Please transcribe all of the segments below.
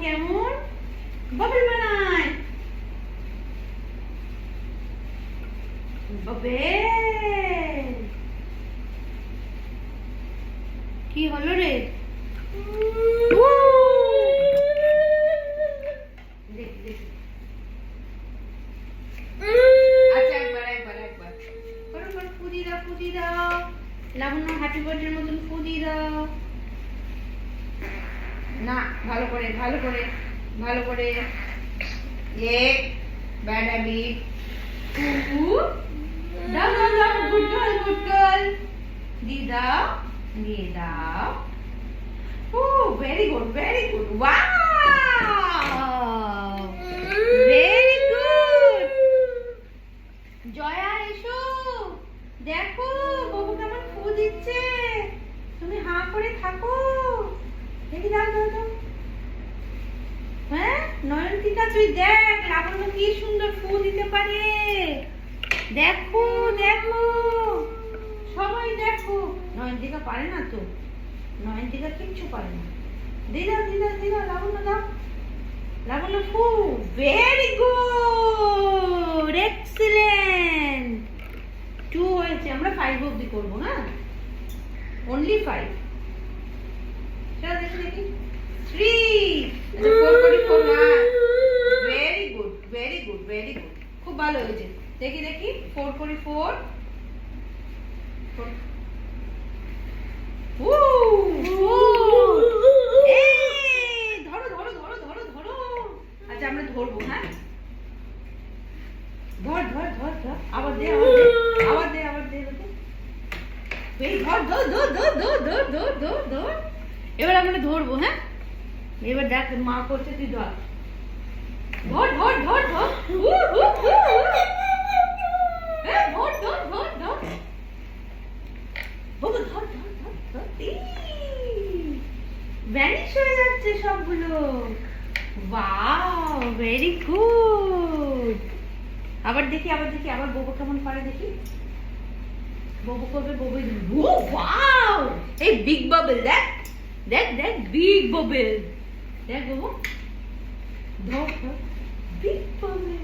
কেমন বাবল বানায়। বাবেল কি হলো রে? দেখ দেখ। আচ্ছা একবার একবার একবার করো করো, ফুদি দাও ফুদি দাও। লাবণ্য হ্যাপি বার্থডে মতন ফুদি দাও। না ভালো করে ভালো করে ভালো করে। A bad habit. দাও দাও দাও, গুড গার্ল গুড গার্ল। দিয়ে দাও দিয়ে দাও। Oh very good very good. Wow very good. Joya এসো দেখো বাবু কেমন ফু দিচ্ছে। তুমি হাঁ করে থাকো। দেখি দাও দাও দাও। হ্যাঁ নয়নতিকা তুই দেখ লাবণ্য কি সুন্দর ফু দিতে পারে। দেখো দেখো সবাই দেখো। নয়নতিকা পারে না তো, নয়নতিকা কিচ্ছু পারে না। দিদা দিদা দিদা লাবণ্য দাও। লাবণ্য ফু। Very good excellent. 2 হয়েছে, আমরা 5 অবধি করবো। হ্যাঁ অনলি 5। চলো দেখি দেখি। 3 4 করি 4 না। Very good very good very good, খুব ভালো হয়েছে। দেখি দেখি 4 করি 4। ধরো ধরো ধরো ধরো ধরো। আচ্ছা আমরা ধরবো। হ্যাঁ ধর ধর ধর ধর। আবার দে আবার দে আবার দে আবার দে। ধর ধর ধর ধর ধর ধর ধর ধর ধর। এবার আমরা ধরবো। হ্যাঁ এবার দেখ মা করছে, তুই ধর ধর ধর ধর ধর। ধর ধর ধর ধর বাবু ধর ধর ধর ধর। ভ্যানিশ হয়ে যাচ্ছে সবগুলো। Wow very good. আবার দেখি আবার দেখি আবার ববু কেমন পারে দেখি। ববু করবে ববু। ও ওয়াও এই বিগ বাবল। দেখ দেখ দেখ বিগ বাবল। দেখ ববু ধর ধর। Big bubble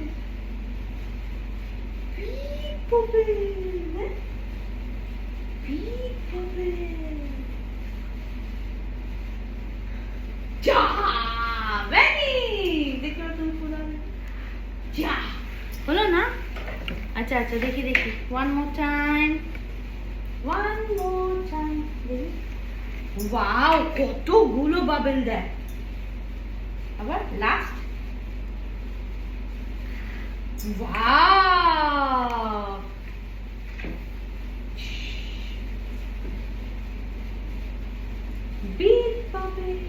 big bubble big bubble. যা ভ্যানি দেখো তুমি পুরো যা হলো না। আচ্ছা আচ্ছা দেখি দেখি। One more time one more time. Wow কতগুলো বাবেল দেয়। আবার লাস্ট। Wow big bubble.